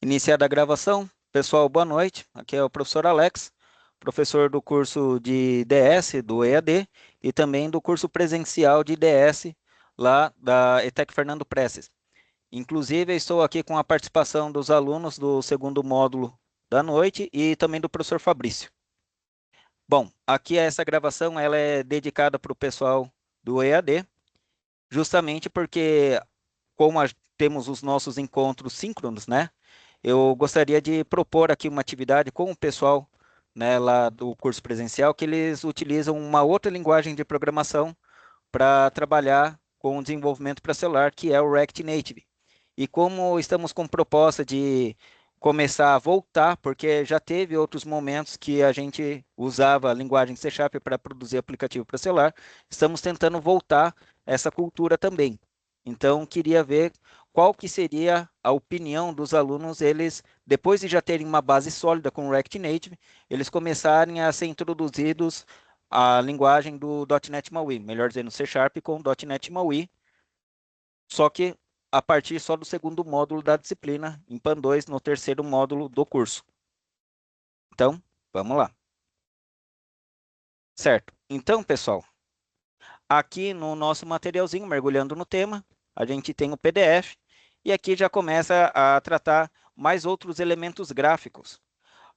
Iniciada a gravação. Pessoal, boa noite. Aqui é o professor Alex, professor do curso de DS do EAD e também do curso presencial de DS lá da ETEC Fernando Prestes. Inclusive, eu estou aqui com a participação dos alunos do segundo módulo da noite e também do professor Fabrício. Bom, aqui essa gravação ela é dedicada para o pessoal do EAD, justamente porque como temos os nossos encontros síncronos, né? Eu gostaria de propor aqui uma atividade com o pessoal, né, lá do curso presencial, que eles utilizam uma outra linguagem de programação para trabalhar com o desenvolvimento para celular, que é o React Native. E como estamos com proposta de começar a voltar, porque já teve outros momentos que a gente usava a linguagem C# para produzir aplicativo para celular, estamos tentando voltar essa cultura também. Então, queria ver qual que seria a opinião dos alunos, eles, depois de já terem uma base sólida com o React Native, eles começarem a ser introduzidos à linguagem do .NET MAUI, melhor dizendo, C# com .NET MAUI, só que a partir só do segundo módulo da disciplina, em PAN 2, no terceiro módulo do curso. Então, vamos lá. Certo. Então, pessoal, aqui no nosso materialzinho, mergulhando no tema, a gente tem o PDF e aqui já começa a tratar mais outros elementos gráficos.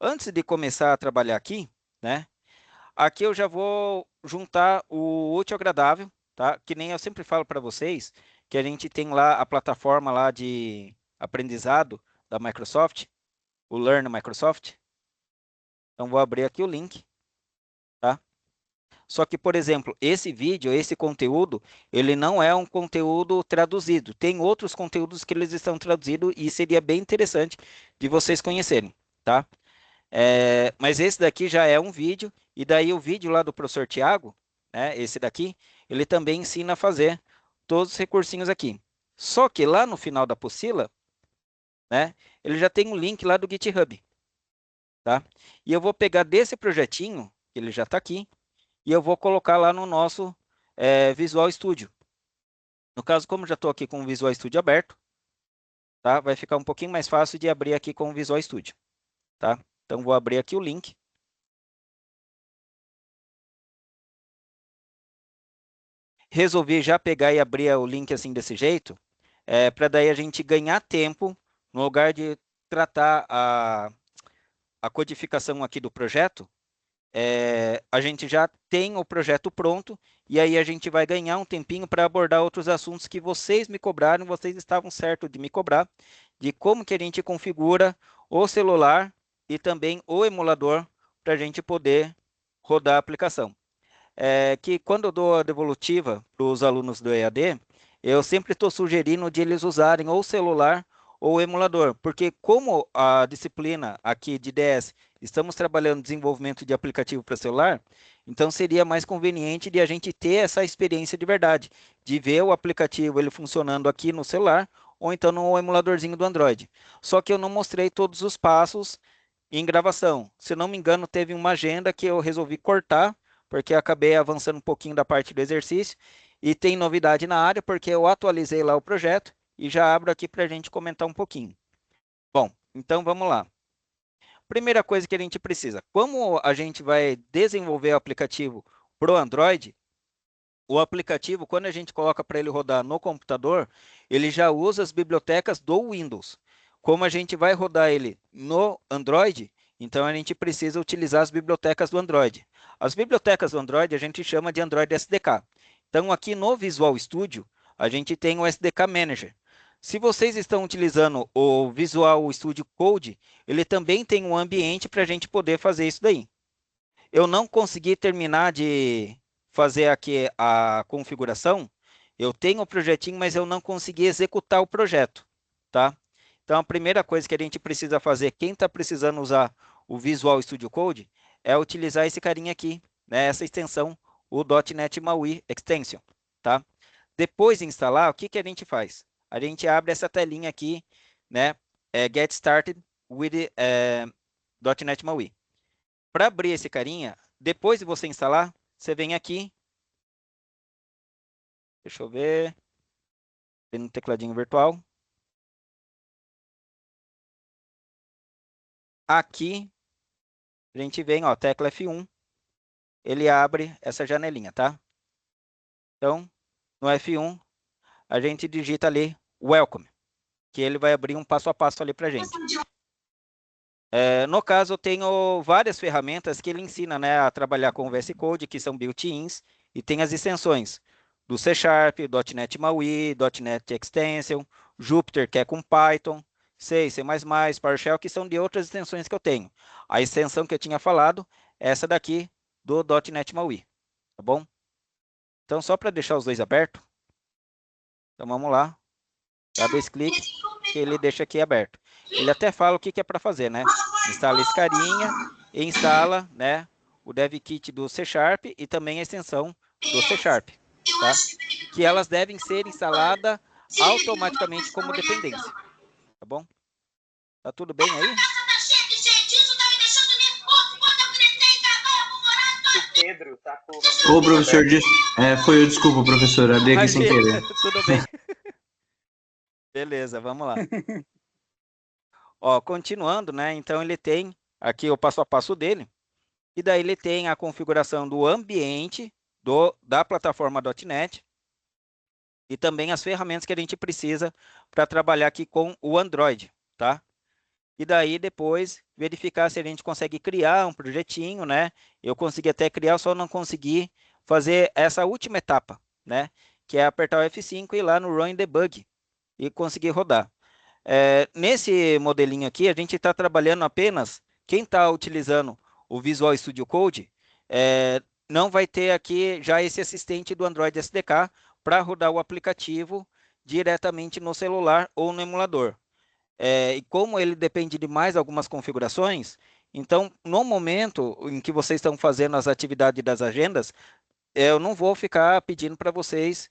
Antes de começar a trabalhar aqui, né? Aqui eu já vou juntar o útil ao agradável, tá? Que nem eu sempre falo para vocês, que a gente tem lá a plataforma lá de aprendizado da Microsoft, o Learn Microsoft. Então vou abrir aqui o link, tá? Só que, por exemplo, esse vídeo, esse conteúdo, ele não é um conteúdo traduzido. Tem outros conteúdos que eles estão traduzidos e seria bem interessante de vocês conhecerem, tá? Mas esse daqui já é um vídeo, e daí o vídeo lá do professor Tiago, né, esse daqui, ele também ensina a fazer todos os recursinhos aqui. Só que lá no final da apostila, né, ele já tem um link lá do GitHub, tá? E eu vou pegar desse projetinho, que ele já está aqui, e eu vou colocar lá no nosso Visual Studio. No caso, como já estou aqui com o Visual Studio aberto, tá? Vai ficar um pouquinho mais fácil de abrir aqui com o Visual Studio, tá? Então, vou abrir aqui o link. Resolvi já pegar e abrir o link assim desse jeito, para daí a gente ganhar tempo no lugar de tratar a codificação aqui do projeto. A gente já tem o projeto pronto e aí a gente vai ganhar um tempinho para abordar outros assuntos que vocês me cobraram, vocês estavam certos de me cobrar, de como que a gente configura o celular e também o emulador para a gente poder rodar a aplicação. Que quando eu dou a devolutiva para os alunos do EAD, eu sempre estou sugerindo de eles usarem ou celular ou emulador, porque como a disciplina aqui de DS estamos trabalhando desenvolvimento de aplicativo para celular, então seria mais conveniente de a gente ter essa experiência de verdade, de ver o aplicativo ele funcionando aqui no celular ou então no emuladorzinho do Android. Só que eu não mostrei todos os passos em gravação. Se não me engano, teve uma agenda que eu resolvi cortar, porque acabei avançando um pouquinho da parte do exercício. E tem novidade na área, porque eu atualizei lá o projeto e já abro aqui para a gente comentar um pouquinho. Bom, então vamos lá. Primeira coisa que a gente precisa, como a gente vai desenvolver o aplicativo para o Android, o aplicativo, quando a gente coloca para ele rodar no computador, ele já usa as bibliotecas do Windows. Como a gente vai rodar ele no Android, então a gente precisa utilizar as bibliotecas do Android. As bibliotecas do Android a gente chama de Android SDK. Então aqui no Visual Studio, a gente tem o SDK Manager. Se vocês estão utilizando o Visual Studio Code, ele também tem um ambiente para a gente poder fazer isso daí. Eu não consegui terminar de fazer aqui a configuração. Eu tenho o projetinho, mas eu não consegui executar o projeto, tá? Então, a primeira coisa que a gente precisa fazer, quem está precisando usar o Visual Studio Code, é utilizar esse carinha aqui, né? Essa extensão, o .NET MAUI Extension, tá? Depois de instalar, o que que a gente faz? A gente abre essa telinha aqui, né? Get Started with .NET MAUI. Para abrir esse carinha, depois de você instalar, você vem aqui, deixa eu ver, tem no tecladinho virtual. aqui, a gente vem, ó, tecla F1, ele abre essa janelinha, tá? Então, no F1, a gente digita ali Welcome, que ele vai abrir um passo a passo ali para a gente. No caso, eu tenho várias ferramentas que ele ensina, né, a trabalhar com o VS Code, que são built-ins, e tem as extensões do C Sharp, .NET MAUI, .NET Extension, Jupyter, que é com Python, C, C++, PowerShell, que são de outras extensões que eu tenho. A extensão que eu tinha falado é essa daqui do .NET MAUI, tá bom? Então, só para deixar os dois abertos, então vamos lá, dá 2 cliques, que ele deixa aqui aberto. Ele até fala o que é para fazer, né? Instala esse carinha e instala, né, o DevKit do C Sharp e também a extensão do C Sharp, tá? Que elas devem ser instaladas automaticamente como dependência, tá bom? Tá tudo bem aí? O Pedro tá com... Ô, professor, foi eu, desculpa, professor, abri aqui sem querer. Tudo bem. Beleza, vamos lá. Ó, continuando, né? Então ele tem aqui o passo a passo dele. E daí ele tem a configuração do ambiente da plataforma .NET e também as ferramentas que a gente precisa para trabalhar aqui com o Android, tá? E daí depois verificar se a gente consegue criar um projetinho, né? Eu consegui até criar, só não consegui fazer essa última etapa, né? Que é apertar o F5 e ir lá no Run Debug e conseguir rodar. Nesse modelinho aqui, a gente está trabalhando apenas, quem está utilizando o Visual Studio Code, não vai ter aqui já esse assistente do Android SDK para rodar o aplicativo diretamente no celular ou no emulador. E como ele depende de mais algumas configurações, então, no momento em que vocês estão fazendo as atividades das agendas, eu não vou ficar pedindo para vocês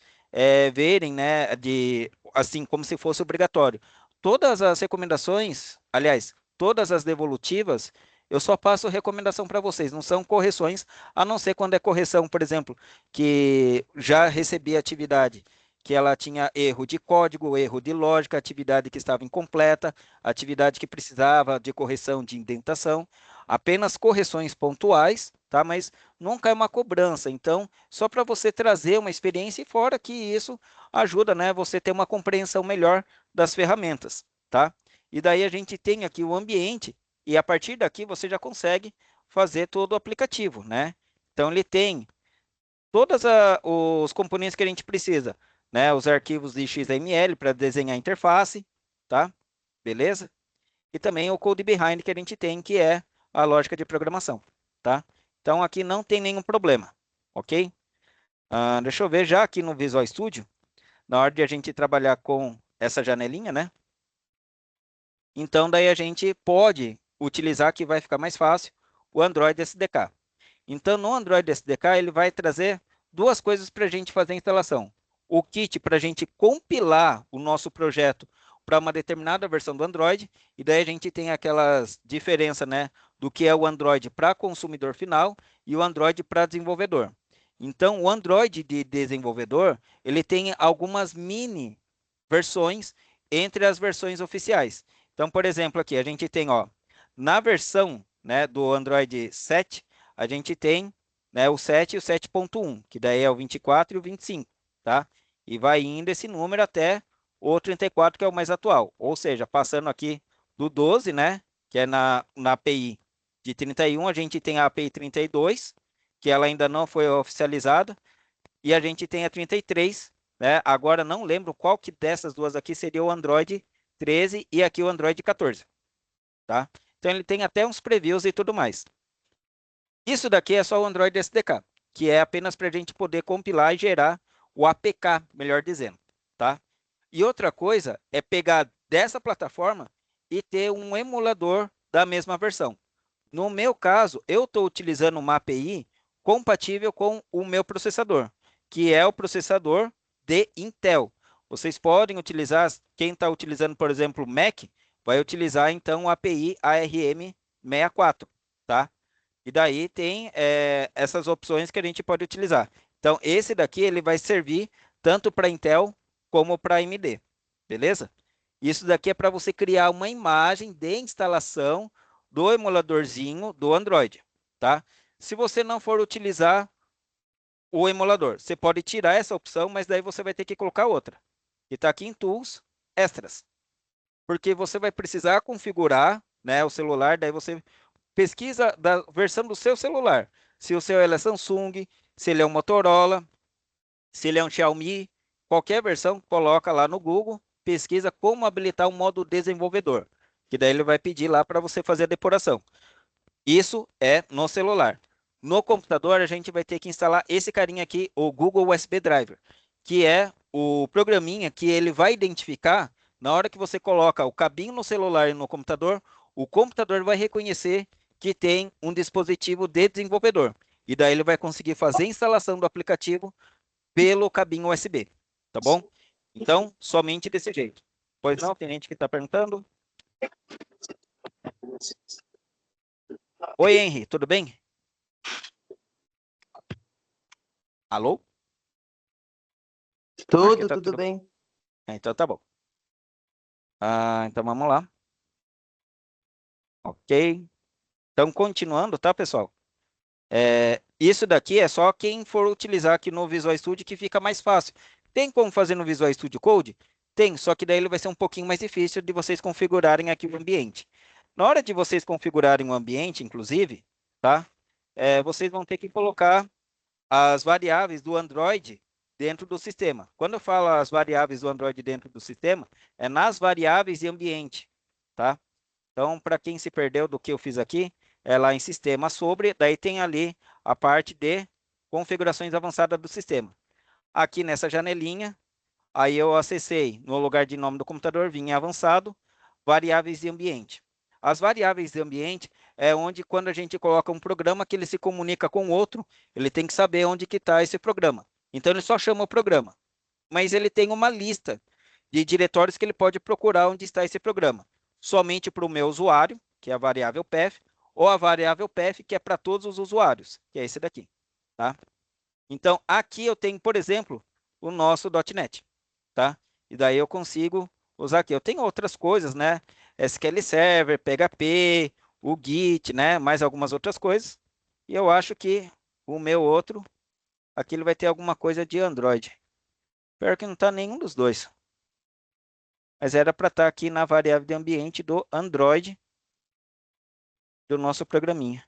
verem, né, assim, como se fosse obrigatório. Todas as recomendações, aliás, todas as devolutivas, eu só passo recomendação para vocês, não são correções, a não ser quando é correção, por exemplo, que já recebi atividade que ela tinha erro de código, erro de lógica, atividade que estava incompleta, atividade que precisava de correção de indentação, apenas correções pontuais, tá? Mas nunca é uma cobrança. Então, só para você trazer uma experiência e fora que isso ajuda, né, você ter uma compreensão melhor das ferramentas, tá? E daí a gente tem aqui o ambiente e a partir daqui você já consegue fazer todo o aplicativo, né? Então ele tem todos os componentes que a gente precisa, né? Os arquivos de XML para desenhar a interface, tá? Beleza? E também o code behind que a gente tem, que é a lógica de programação, tá? Então aqui não tem nenhum problema, ok? Deixa eu ver já aqui no Visual Studio, na hora de a gente trabalhar com essa janelinha, né? Então daí a gente pode utilizar, que vai ficar mais fácil, o Android SDK. Então no Android SDK ele vai trazer duas coisas para a gente fazer a instalação. O kit para a gente compilar o nosso projeto para uma determinada versão do Android, e daí a gente tem aquelas diferenças, né, do que é o Android para consumidor final e o Android para desenvolvedor. Então, o Android de desenvolvedor, ele tem algumas mini versões entre as versões oficiais. Então, por exemplo, aqui a gente tem, ó, na versão, né, do Android 7, a gente tem, né, o 7 e o 7.1, que daí é o 24 e o 25, tá? E vai indo esse número até o 34, que é o mais atual. Ou seja, passando aqui do 12, né, que é na API de 31, a gente tem a API 32, que ela ainda não foi oficializada, e a gente tem a 33, né? Agora não lembro qual que dessas duas aqui seria o Android 13 e aqui o Android 14, tá? Então ele tem até uns previews e tudo mais. Isso daqui é só o Android SDK, que é apenas para a gente poder compilar e gerar o APK, melhor dizendo, tá? E outra coisa é pegar dessa plataforma e ter um emulador da mesma versão. No meu caso, eu estou utilizando uma API compatível com o meu processador, que é o processador de Intel. Vocês podem utilizar, quem está utilizando, por exemplo, o Mac, vai utilizar então a API ARM64, tá? E daí tem essas opções que a gente pode utilizar. Então, esse daqui ele vai servir tanto para Intel como para AMD, beleza? Isso daqui é para você criar uma imagem de instalação do emuladorzinho do Android, tá? Se você não for utilizar o emulador, você pode tirar essa opção, mas daí você vai ter que colocar outra. E está aqui em Tools, Extras. Porque você vai precisar configurar, né, o celular, daí você pesquisa da versão do seu celular. Se o seu é Samsung, se ele é um Motorola, se ele é um Xiaomi, qualquer versão, coloca lá no Google, pesquisa como habilitar o modo desenvolvedor, que daí ele vai pedir lá para você fazer a depuração. Isso é no celular. No computador, a gente vai ter que instalar esse carinha aqui, o Google USB Driver, que é o programinha que ele vai identificar na hora que você coloca o cabinho no celular e no computador, o computador vai reconhecer que tem um dispositivo de desenvolvedor. E daí ele vai conseguir fazer a instalação do aplicativo pelo cabinho USB, tá bom? Então, somente desse jeito. Pois não, tem gente que está perguntando. Oi, Henry, tudo bem? Alô? Aqui tá Tudo tudo... bem. Então tá bom. Então vamos lá. Ok. Então, continuando, tá, pessoal? Isso daqui é só quem for utilizar aqui no Visual Studio que fica mais fácil. Tem como fazer no Visual Studio Code? Tem, só que daí ele vai ser um pouquinho mais difícil de vocês configurarem aqui o ambiente. Na hora de vocês configurarem o ambiente, inclusive, tá? Vocês vão ter que colocar as variáveis do Android dentro do sistema. Quando eu falo as variáveis do Android dentro do sistema, é nas variáveis de ambiente, tá? Então, para quem se perdeu do que eu fiz aqui, é lá em sistema sobre, daí tem ali a parte de configurações avançadas do sistema. Aqui nessa janelinha, aí eu acessei no lugar de nome do computador, vim em avançado, variáveis de ambiente. As variáveis de ambiente é onde quando a gente coloca um programa que ele se comunica com outro, ele tem que saber onde que está esse programa. Então ele só chama o programa, mas ele tem uma lista de diretórios que ele pode procurar onde está esse programa. Somente para o meu usuário, que é a variável path, ou a variável path, que é para todos os usuários, que é esse daqui, tá? Então, aqui eu tenho, por exemplo, o nosso .NET, tá? E daí eu consigo usar aqui. Eu tenho outras coisas, né? SQL Server, PHP, o Git, né? Mais algumas outras coisas. E eu acho que o meu outro, aqui ele vai ter alguma coisa de Android. Pior que não está nenhum dos dois. Mas era para estar aqui na variável de ambiente do Android do nosso programinha.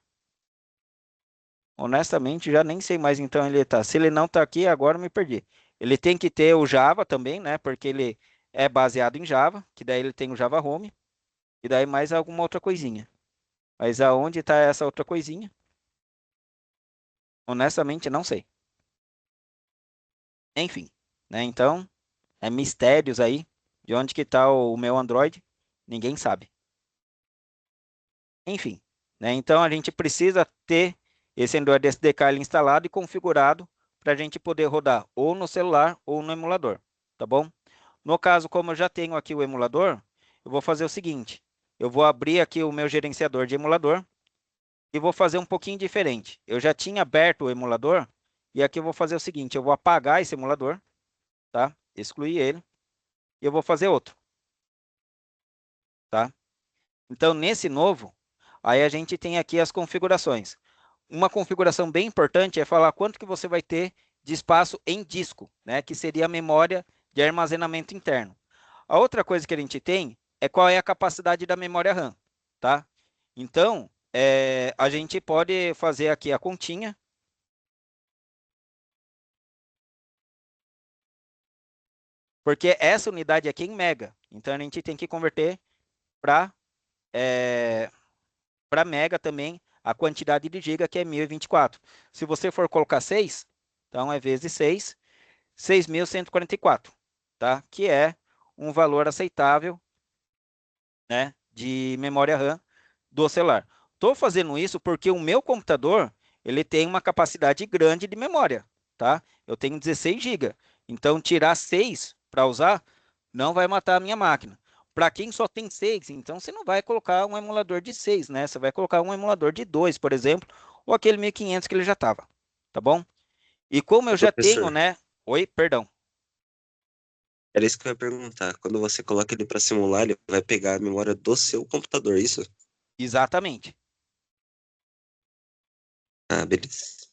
Honestamente, já nem sei mais então ele está. Se ele não está aqui, agora eu me perdi. Ele tem que ter o Java também, né? Porque ele é baseado em Java, que daí ele tem o Java Home, e daí mais alguma outra coisinha. Mas aonde está essa outra coisinha? Honestamente, não sei. Enfim, né? Então, é mistérios aí de onde que está o meu Android, ninguém sabe. Enfim, né? Então a gente precisa ter esse Android SDK ali instalado e configurado para a gente poder rodar ou no celular ou no emulador, tá bom? No caso, como eu já tenho aqui o emulador, eu vou fazer o seguinte, eu vou abrir aqui o meu gerenciador de emulador e vou fazer um pouquinho diferente. Eu já tinha aberto o emulador e aqui eu vou fazer o seguinte, eu vou apagar esse emulador, tá? Excluir ele e eu vou fazer outro, tá? Então, nesse novo, aí a gente tem aqui as configurações. Uma configuração bem importante é falar quanto que você vai ter de espaço em disco, né? Que seria a memória de armazenamento interno. A outra coisa que a gente tem é qual é a capacidade da memória RAM, tá? Então, a gente pode fazer aqui a continha. Porque essa unidade aqui é em mega. Então, a gente tem que converter para mega também a quantidade de giga, que é 1024. Se você for colocar 6, então é vezes 6, 6.144, tá? Que é um valor aceitável, né, de memória RAM do celular. Estou fazendo isso porque o meu computador ele tem uma capacidade grande de memória, tá? Eu tenho 16 GB. Então, tirar 6 para usar não vai matar a minha máquina. Para quem só tem 6, então você não vai colocar um emulador de 6, né? Você vai colocar um emulador de 2, por exemplo, ou aquele 1500 que ele já estava, tá bom? E como eu já tenho, Professor, né? Oi, perdão. era isso que eu ia perguntar. Quando você coloca ele para simular, ele vai pegar a memória do seu computador, isso? Exatamente. Ah, beleza.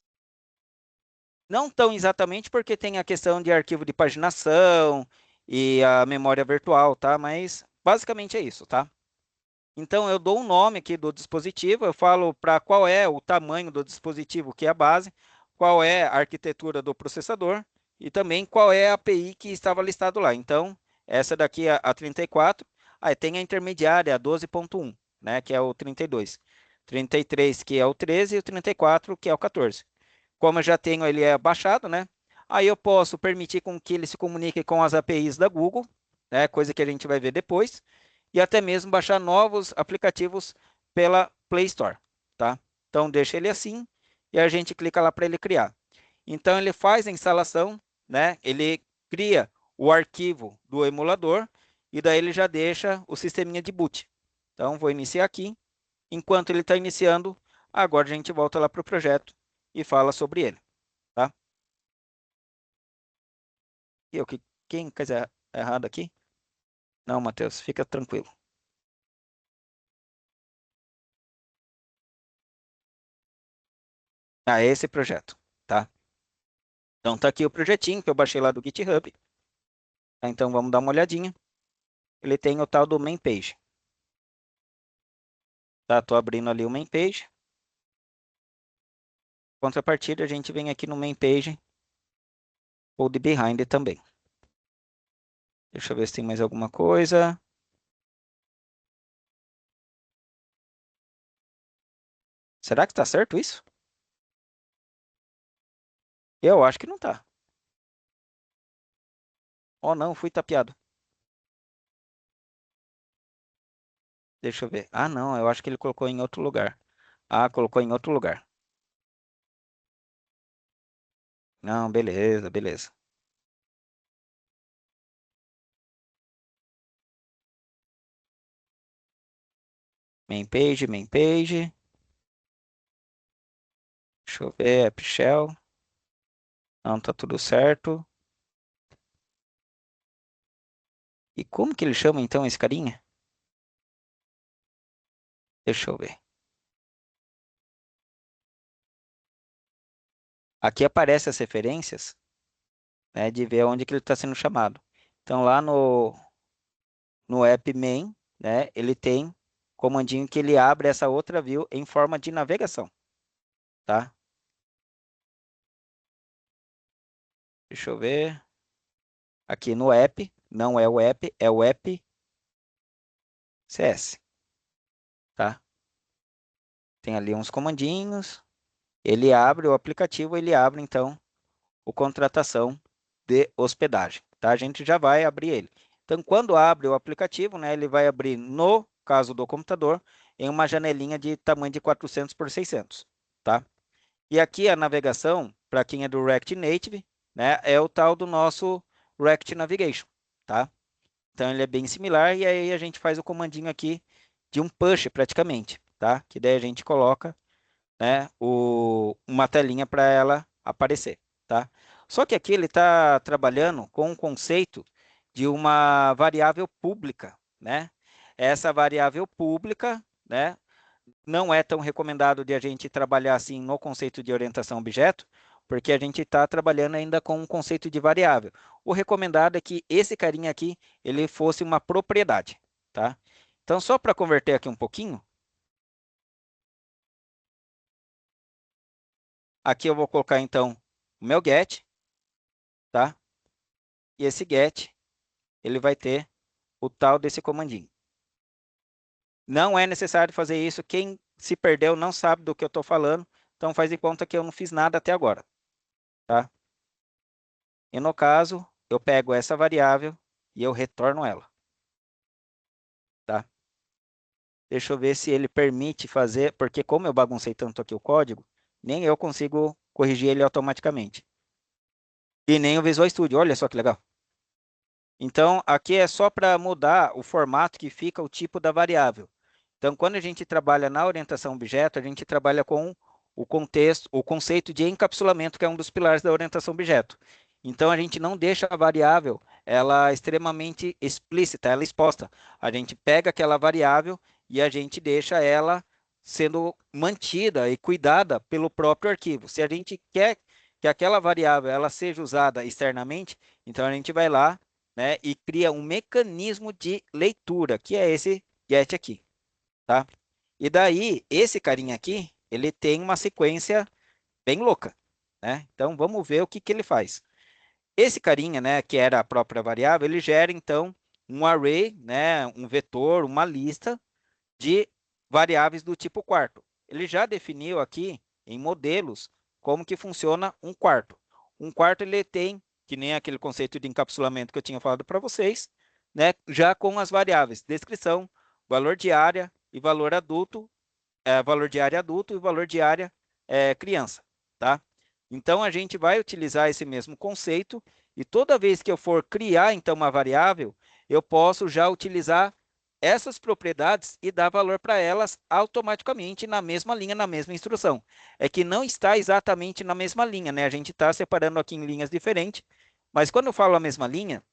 Não tão exatamente porque tem a questão de arquivo de paginação e a memória virtual, tá? Mas basicamente é isso, tá? Então eu dou um nome aqui do dispositivo, eu falo para qual é o tamanho do dispositivo, que é a base, qual é a arquitetura do processador e também qual é a API que estava listado lá. Então, essa daqui é a 34, aí tem a intermediária, a 12.1, né, que é o 32. 33, que é o 13, e o 34, que é o 14. Como eu já tenho ele baixado, né? Aí eu posso permitir com que ele se comunique com as APIs da Google, né? Coisa que a gente vai ver depois, e até mesmo baixar novos aplicativos pela Play Store, tá? Então deixa ele assim e a gente clica lá para ele criar. Então ele faz a instalação, né? Ele cria o arquivo do emulador e daí ele já deixa o sisteminha de boot. Então vou iniciar aqui. Enquanto ele está iniciando, agora a gente volta lá para o projeto e fala sobre ele, tá? E eu, quem coisa errada aqui? Não, Matheus, fica tranquilo. Ah, é esse projeto, tá? Então tá aqui o projetinho que eu baixei lá do GitHub. Tá? Então vamos dar uma olhadinha. Ele tem o tal do main page. Tá? Tô abrindo ali o main page. Contrapartida, a gente vem aqui no main page ou de behind também. Deixa eu ver se tem mais alguma coisa. Será que está certo isso? Eu acho que não tá. Oh, não, fui tapeado. Deixa eu ver. Ah, não, eu acho que ele colocou em outro lugar. Ah, colocou em outro lugar. Não, beleza, beleza. Main page, main page. Deixa eu ver, App Shell. Não, tá tudo certo. E como que ele chama então esse carinha? Deixa eu ver. Aqui aparecem as referências, né, de ver onde que ele está sendo chamado. Então lá no app main, né, ele tem comandinho que ele abre essa outra view em forma de navegação, tá? Deixa eu ver. Aqui no app, não é o app CS, tá? Tem ali uns comandinhos. Ele abre o aplicativo, ele abre então o contratação de hospedagem, tá? A gente já vai abrir ele. Então, quando abre o aplicativo, né, ele vai abrir, no caso do computador, em uma janelinha de tamanho de 400 por 600, tá? E aqui a navegação, para quem é do React Native, né, é o tal do nosso React Navigation, tá? Então, ele é bem similar e aí a gente faz o comandinho aqui de um push praticamente, tá? Que daí a gente coloca, né, uma telinha para ela aparecer, tá? Só que aqui ele está trabalhando com o conceito de uma variável pública, né? Essa variável pública, né, não é tão recomendado de a gente trabalhar assim no conceito de orientação a objeto, porque a gente está trabalhando ainda com um conceito de variável. O recomendado é que esse carinha aqui, ele fosse uma propriedade, tá? Então, só para converter aqui um pouquinho, aqui eu vou colocar então o meu get, tá? E esse get, ele vai ter o tal desse comandinho. Não é necessário fazer isso. Quem se perdeu não sabe do que eu estou falando, então faz de conta que eu não fiz nada até agora, tá? E no caso, eu pego essa variável e eu retorno ela, tá? Deixa eu ver se ele permite fazer, porque como eu baguncei tanto aqui o código, nem eu consigo corrigir ele automaticamente. E nem o Visual Studio, olha só que legal. Então, aqui é só para mudar o formato que fica o tipo da variável. Então, quando a gente trabalha na orientação objeto, a gente trabalha com o contexto, o conceito de encapsulamento, que é um dos pilares da orientação objeto. Então, a gente não deixa a variável ela extremamente explícita, ela exposta. A gente pega aquela variável e a gente deixa ela sendo mantida e cuidada pelo próprio arquivo. Se a gente quer que aquela variável ela seja usada externamente, então a gente vai lá, né, e cria um mecanismo de leitura, que é esse get aqui, tá? E daí, esse carinha aqui, ele tem uma sequência bem louca, né? Então, vamos ver o que que ele faz. Esse carinha, né, que era a própria variável, ele gera, então, um array, né, um vetor, uma lista de variáveis do tipo quarto. Ele já definiu aqui, em modelos, como que funciona um quarto. Um quarto, ele tem, que nem aquele conceito de encapsulamento que eu tinha falado para vocês, né, já com as variáveis descrição, valor de área e valor adulto, valor de área adulto e valor de área criança, tá? Então, a gente vai utilizar esse mesmo conceito e toda vez que eu for criar, então, uma variável, eu posso já utilizar essas propriedades e dar valor para elas automaticamente na mesma linha, na mesma instrução. É que não está exatamente na mesma linha, né? A gente está separando aqui em linhas diferentes, mas quando eu falo a mesma linha,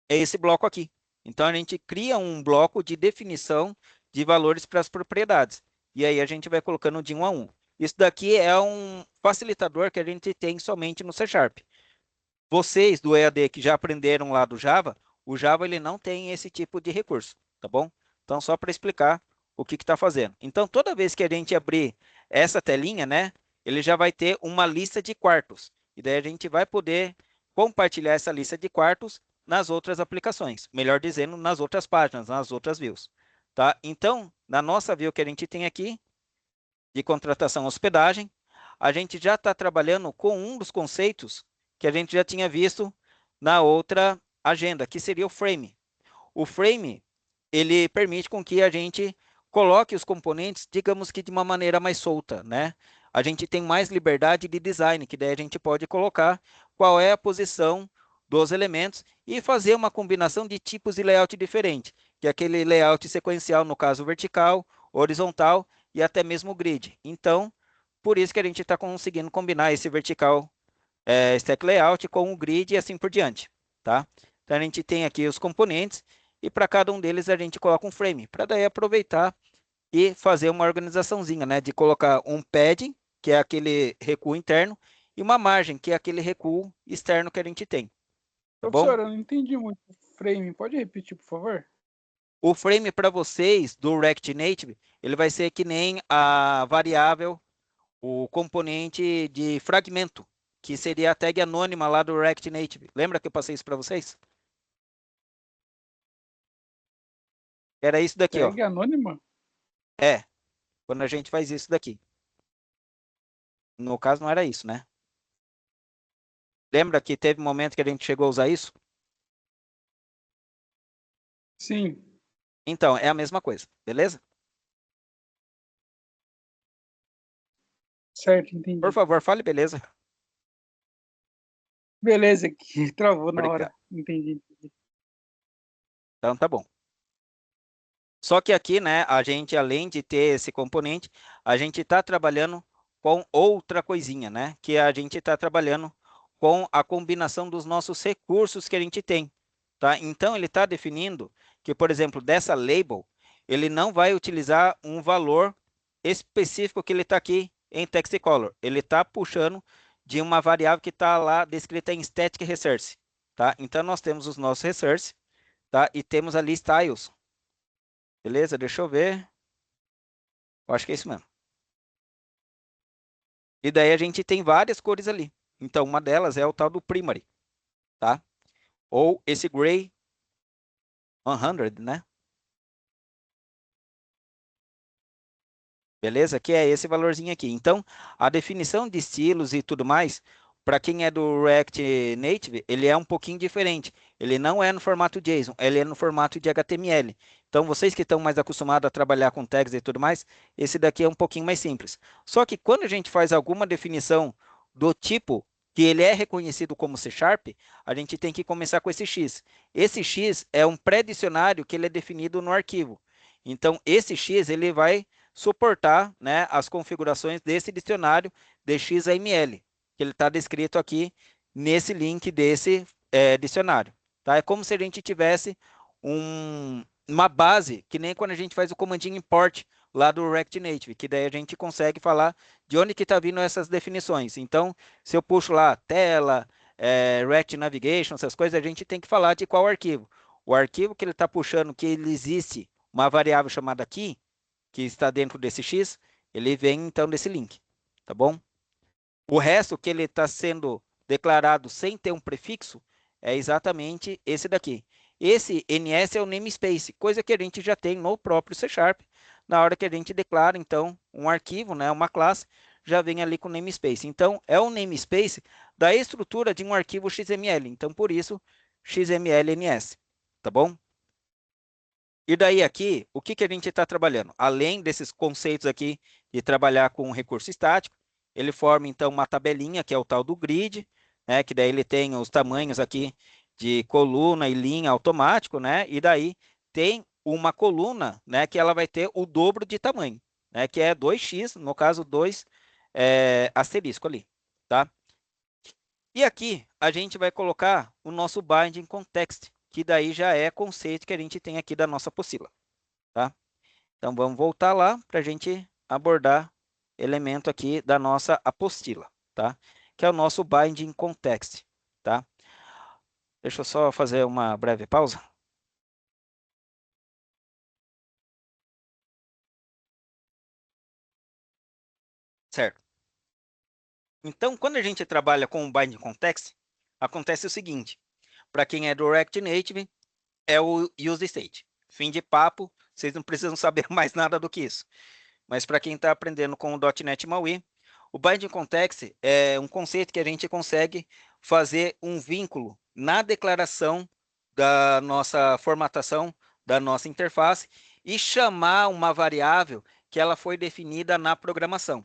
é esse bloco aqui. Então, a gente cria um bloco de definição de valores para as propriedades. E aí a gente vai colocando de um a um. Isso daqui é um facilitador que a gente tem somente no C Sharp. Vocês do EAD que já aprenderam lá do Java, o Java ele não tem esse tipo de recurso, tá bom? Então, só para explicar o que está fazendo. Então, toda vez que a gente abrir essa telinha, né, ele já vai ter uma lista de quartos. E daí a gente vai poder compartilhar essa lista de quartos nas outras aplicações. Melhor dizendo, nas outras páginas, nas outras views. Tá? Então, na nossa view que a gente tem aqui, de contratação hospedagem, a gente já está trabalhando com um dos conceitos que a gente já tinha visto na outra agenda, que seria o frame. O frame, ele permite com que a gente coloque os componentes, digamos que de uma maneira mais solta, né? A gente tem mais liberdade de design, que daí a gente pode colocar qual é a posição dos elementos e fazer uma combinação de tipos de layout diferente, que é aquele layout sequencial, no caso vertical, horizontal e até mesmo grid. Então, por isso que a gente está conseguindo combinar esse vertical stack layout com o grid e assim por diante, tá? Então, a gente tem aqui os componentes e para cada um deles a gente coloca um frame, para daí aproveitar e fazer uma organizaçãozinha, né? De colocar um padding, que é aquele recuo interno, e uma margem, que é aquele recuo externo que a gente tem, tá bom? Professor, eu não entendi muito o frame. Pode repetir, por favor? O frame para vocês do React Native, ele vai ser que nem a variável, o componente de fragmento, que seria a tag anônima lá do React Native. Lembra que eu passei isso para vocês? Era isso daqui, ó. Tag anônima? É, quando a gente faz isso daqui. No caso, não era isso, né? Lembra que teve um momento que a gente chegou a usar isso? Sim. Então, é a mesma coisa, beleza? Certo, entendi. Por favor, fale beleza. Beleza, que travou na Obrigado. hora. Entendi. Então, tá bom. Só que aqui, né, a gente, além de ter esse componente, a gente está trabalhando com outra coisinha, né? Que a gente está trabalhando com a combinação dos nossos recursos que a gente tem, tá? Então, ele está definindo que, por exemplo, dessa label, ele não vai utilizar um valor específico que ele está aqui em text color. Ele está puxando de uma variável que está lá descrita em static resource, tá? Então, nós temos os nossos resources, tá? E temos ali styles. Beleza? Deixa eu ver. Eu acho que é isso mesmo. E daí a gente tem várias cores ali. Então, uma delas é o tal do primary, tá? Ou esse gray 100, né? Beleza? Que é esse valorzinho aqui. Então, a definição de estilos e tudo mais, para quem é do React Native, ele é um pouquinho diferente. Ele não é no formato JSON, ele é no formato de HTML. Então, vocês que estão mais acostumados a trabalhar com tags e tudo mais, esse daqui é um pouquinho mais simples. Só que quando a gente faz alguma definição do tipo que ele é reconhecido como C Sharp, a gente tem que começar com esse X. Esse X é um pré-dicionário que ele é definido no arquivo. Então, esse X ele vai suportar, né, as configurações desse dicionário DXML, que ele está descrito aqui nesse link desse dicionário. Tá? É como se a gente tivesse uma base, que nem quando a gente faz o comandinho import lá do React Native, que daí a gente consegue falar de onde que está vindo essas definições. Então, se eu puxo lá tela, React Navigation, essas coisas, a gente tem que falar de qual arquivo. O arquivo que ele está puxando, que ele existe uma variável chamada key, que está dentro desse X, ele vem então desse link, tá bom? O resto que ele está sendo declarado sem ter um prefixo é exatamente esse daqui. Esse NS é o namespace, coisa que a gente já tem no próprio C Sharp. Na hora que a gente declara, então, um arquivo, né, uma classe, já vem ali com namespace. Então, é o namespace da estrutura de um arquivo XML. Então, por isso, XML-NS, tá bom? E daí aqui, o que, que a gente está trabalhando? Além desses conceitos aqui de trabalhar com recurso estático, ele forma então uma tabelinha, que é o tal do grid, né? Que daí ele tem os tamanhos aqui de coluna e linha automático, né? E daí tem uma coluna, né? Que ela vai ter o dobro de tamanho, né? Que é 2x, no caso 2 asterisco ali, tá? E aqui a gente vai colocar o nosso binding context, que daí já é conceito que a gente tem aqui da nossa apostila, tá? Então vamos voltar lá para a gente abordar elemento aqui da nossa apostila, tá? Que é o nosso binding context, tá? Deixa eu só fazer uma breve pausa. Certo. Então, quando a gente trabalha com o binding context, acontece o seguinte: para quem é do React Native, é o use state. Fim de papo, vocês não precisam saber mais nada do que isso. Mas para quem está aprendendo com o .NET MAUI, o Binding Context é um conceito que a gente consegue fazer um vínculo na declaração da nossa formatação, da nossa interface, e chamar uma variável que ela foi definida na programação.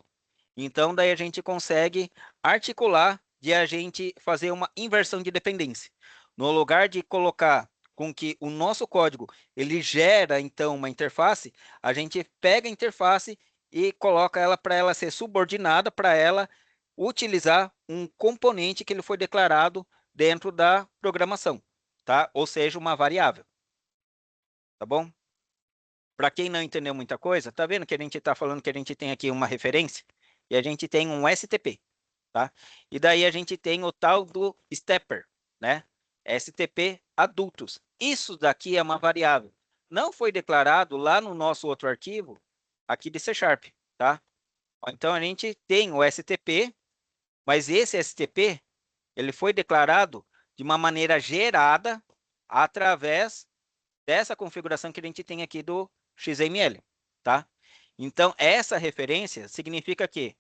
Então, daí a gente consegue articular de a gente fazer uma inversão de dependência. No lugar de colocar com que o nosso código ele gera então uma interface, a gente pega a interface e coloca ela para ela ser subordinada, para ela utilizar um componente que ele foi declarado dentro da programação, tá? Ou seja, uma variável, tá bom? Para quem não entendeu muita coisa, tá vendo que a gente está falando que a gente tem aqui uma referência e a gente tem um STP, tá? E daí a gente tem o tal do stepper, né? STP adultos. Isso daqui é uma variável. Não foi declarado lá no nosso outro arquivo aqui de C Sharp, tá? Então a gente tem o STP, mas esse STP ele foi declarado de uma maneira gerada através dessa configuração que a gente tem aqui do XML, tá? Então essa referência significa que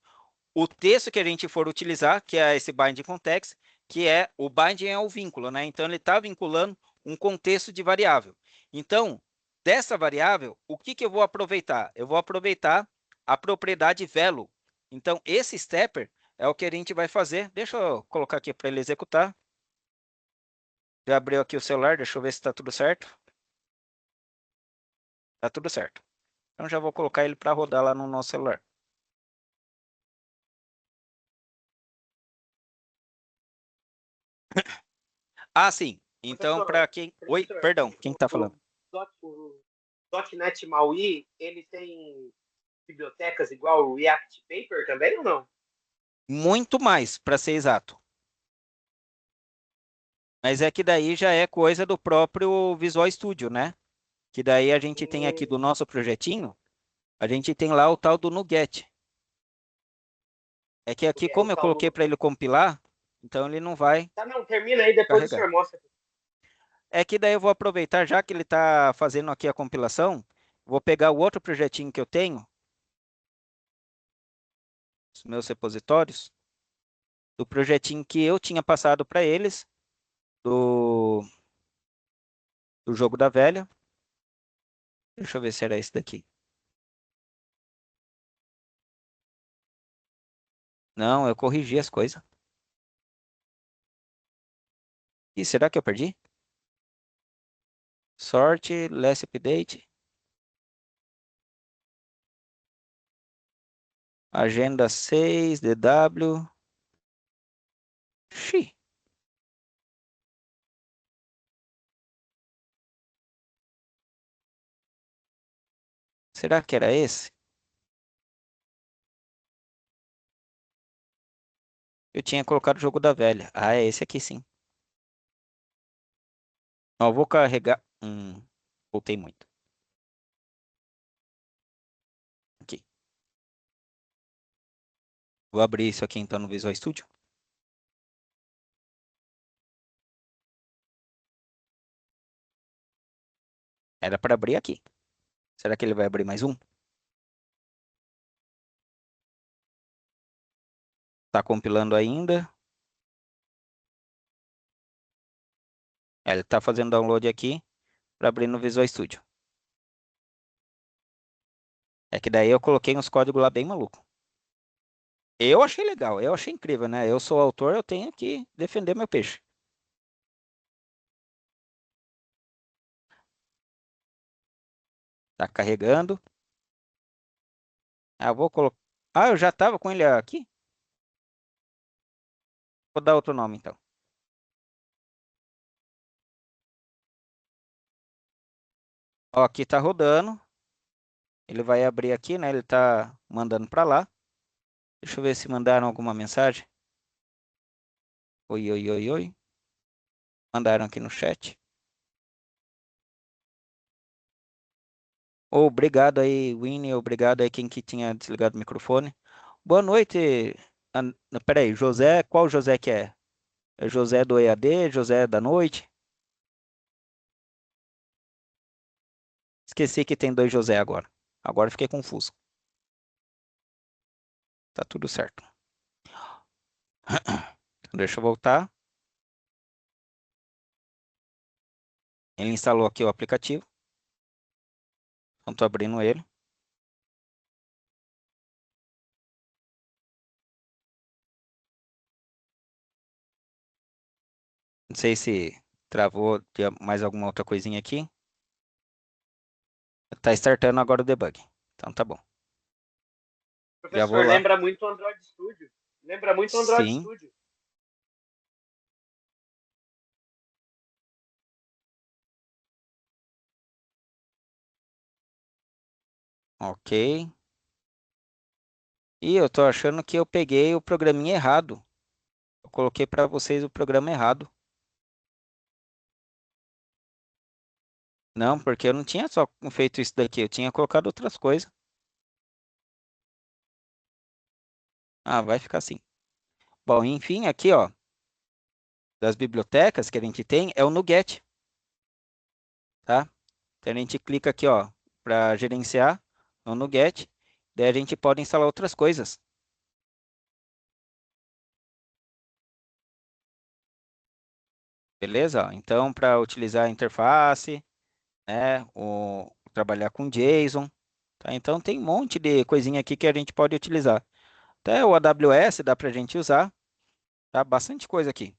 o texto que a gente for utilizar, que é esse binding context, que é o binding é o vínculo, né? Então ele está vinculando um contexto de variável. Então, dessa variável, o que, que eu vou aproveitar? Eu vou aproveitar a propriedade value. Então, esse stepper é o que a gente vai fazer. Deixa eu colocar aqui para ele executar. Já abriu aqui o celular, deixa eu ver se está tudo certo. Está tudo certo. Então, já vou colocar ele para rodar lá no nosso celular. Ah, sim. Então, para quem... Oi, Professor, perdão, quem está falando? o .NET MAUI, ele tem bibliotecas igual o React Paper também ou não? Muito mais, para ser exato. Mas é que daí já é coisa do próprio Visual Studio, né? Que daí a gente tem aqui do nosso projetinho, a gente tem lá o tal do NuGet. É que aqui, O como eu tal coloquei do... para ele compilar, então ele não vai Tá, não, termina aí, depois o carregar. senhor mostra. É que daí eu vou aproveitar, já que ele está fazendo aqui a compilação, vou pegar o outro projetinho que eu tenho, os meus repositórios, do projetinho que eu tinha passado para eles, do, do jogo da velha. Deixa eu ver se era esse daqui. Não, eu corrigi as coisas. Ih, será que eu perdi? Sort, last update. Agenda 6, DW. Xi. Será que era esse? Eu tinha colocado o jogo da velha. Ah, é esse aqui sim. Ó, eu vou carregar. Voltei muito. Aqui. Vou abrir isso aqui então no Visual Studio. Era para abrir aqui. Será que ele vai abrir mais um? Tá compilando ainda. Ele está fazendo download aqui para abrir no Visual Studio. É que daí eu coloquei uns códigos lá bem maluco. Eu achei legal, eu achei incrível, né? Eu sou autor, eu tenho que defender meu peixe. Tá carregando. Ah, eu vou colocar. Ah, eu já tava com ele aqui? Vou dar outro nome então. Ó, aqui tá rodando. Ele vai abrir aqui, né? Ele tá mandando para lá. Deixa eu ver se mandaram alguma mensagem. Oi, oi, oi, oi. Mandaram aqui no chat. Obrigado aí, Winnie. Obrigado aí quem que tinha desligado o microfone. Boa noite. Peraí, José, qual José que é? É José do EAD, José da noite? Esqueci que tem dois José agora. Agora fiquei confuso. Tá tudo certo. Deixa eu voltar. Ele instalou aqui o aplicativo. Então tô abrindo ele. Não sei se travou de mais alguma outra coisinha aqui. Tá startando agora o debug. Então tá bom. Já vou Professor, lá. lembra muito o Android Studio. Lembra muito o Android Sim. Studio. Ok. E eu tô achando que eu peguei o programinha errado. Eu coloquei para vocês o programa errado. Não, porque eu não tinha só feito isso daqui, eu tinha colocado outras coisas. Ah, vai ficar assim. Bom, enfim, aqui, ó, das bibliotecas que a gente tem é o NuGet, tá? Então a gente clica aqui, ó, para gerenciar no NuGet. Daí a gente pode instalar outras coisas. Beleza? Então, para utilizar a interface, né, trabalhar com JSON, tá? Então tem um monte de coisinha aqui que a gente pode utilizar. Até o AWS dá para a gente usar, tá? Bastante coisa aqui.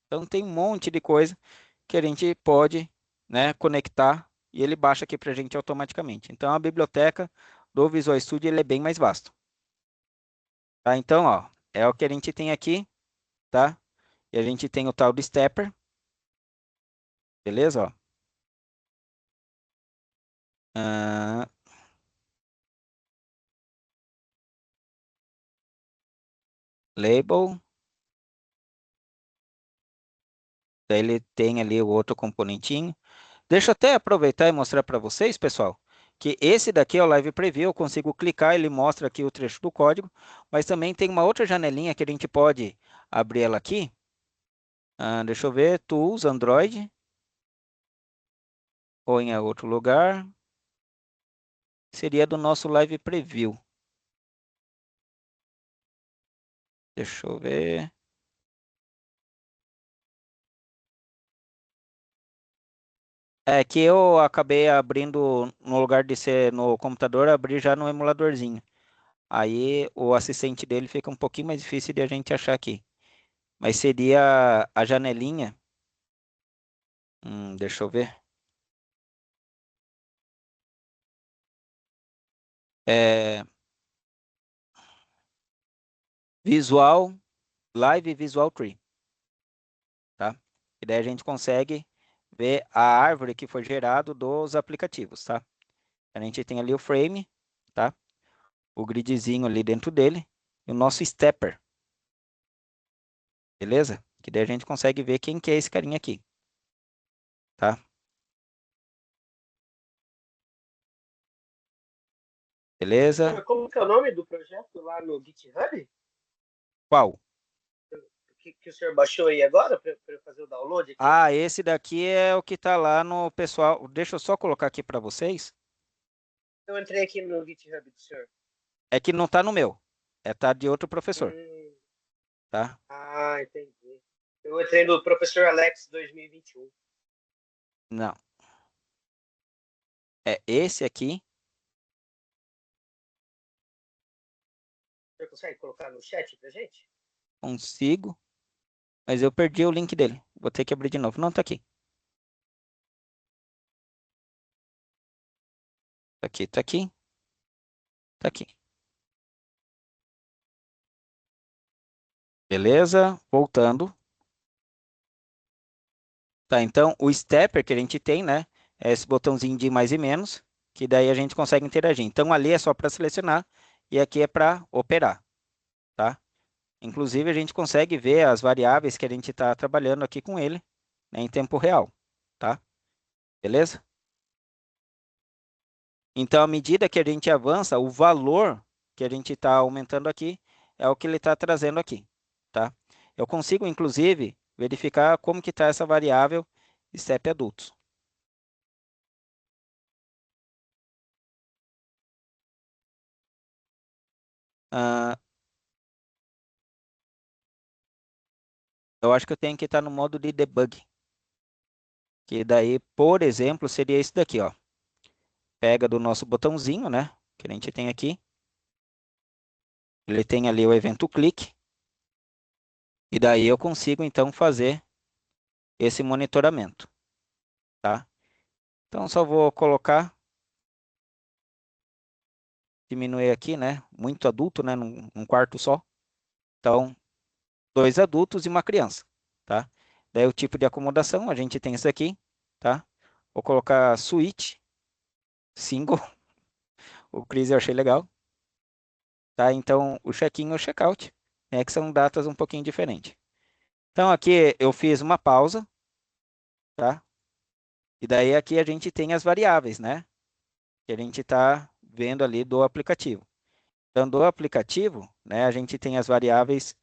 Então tem um monte de coisa que a gente pode, né, conectar e ele baixa aqui para a gente automaticamente. Então a biblioteca do Visual Studio ele é bem mais vasto. Tá? Então, ó, é o que a gente tem aqui, tá? E a gente tem o tal do Stepper, beleza? Ó. Ah, label. Daí ele tem ali o outro componentinho. Deixa eu até aproveitar e mostrar para vocês, pessoal, que esse daqui é o Live Preview. Eu consigo clicar, ele mostra aqui o trecho do código, mas também tem uma outra janelinha que a gente pode abrir ela aqui. Deixa eu ver, Tools, Android, ou em outro lugar. Seria do nosso Live Preview. Deixa eu ver. É que eu acabei abrindo, no lugar de ser no computador, abri já no emuladorzinho. Aí o assistente dele fica um pouquinho mais difícil de a gente achar aqui. Mas seria a janelinha. Deixa eu ver. É, Visual, Live Visual Tree, tá? E daí a gente consegue ver a árvore que foi gerado dos aplicativos, tá? A gente tem ali o frame, tá? O gridzinho ali dentro dele e o nosso stepper. Beleza? Que daí a gente consegue ver quem que é esse carinha aqui, tá? Beleza? Como que é o nome do projeto lá no GitHub? Qual? Que o senhor baixou aí agora para eu fazer o download aqui? Ah, esse daqui é o que tá lá no pessoal. Deixa eu só colocar aqui para vocês. Eu entrei aqui no GitHub do senhor. É que não tá no meu. Tá de outro professor, tá? Ah, entendi. Eu entrei no professor Alex 2021. Não. É esse aqui. O senhor consegue colocar no chat pra gente? Consigo. Mas eu perdi o link dele. Vou ter que abrir de novo. Não, tá aqui. Tá aqui, tá aqui. Tá aqui. Beleza? Voltando. Tá, então o stepper que a gente tem, né? É esse botãozinho de mais e menos, que daí a gente consegue interagir. Então ali é só para selecionar e aqui é para operar, tá? Inclusive a gente consegue ver as variáveis que a gente está trabalhando aqui com ele, né, em tempo real, tá? Beleza? Então, à medida que a gente avança, o valor que a gente está aumentando aqui é o que ele está trazendo aqui, tá? Eu consigo, inclusive, verificar como que está essa variável step adultos. Ah, eu acho que eu tenho que estar no modo de debug, que daí, por exemplo, seria esse daqui, ó. Pega do nosso botãozinho, né, que a gente tem aqui. Ele tem ali o evento clique. E daí eu consigo, então, fazer esse monitoramento, tá? Então, só vou colocar, diminuir aqui, né? Muito adulto, né? Num quarto só. Então, 2 adultos e uma criança, tá? Daí o tipo de acomodação, a gente tem isso aqui, tá? Vou colocar suíte, single. O Chris eu achei legal, tá? Então, o check-in e o check-out, né? Que são datas um pouquinho diferentes. Então, aqui eu fiz uma pausa, tá? E daí aqui a gente tem as variáveis, né? Que a gente está vendo ali do aplicativo. Então, do aplicativo, né, a gente tem as variáveis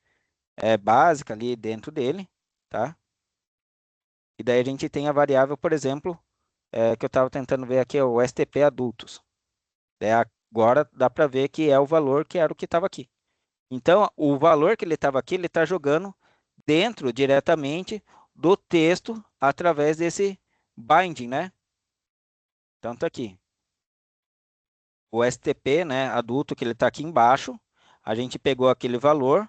básicas ali dentro dele, tá? E daí a gente tem a variável, por exemplo, que eu estava tentando ver aqui, o STP adultos. Agora dá para ver que é o valor que era o que estava aqui. Então, o valor que ele estava aqui, ele está jogando dentro, diretamente, do texto, através desse binding, né? Então, tá aqui. O STP, né, adulto, que ele está aqui embaixo, a gente pegou aquele valor,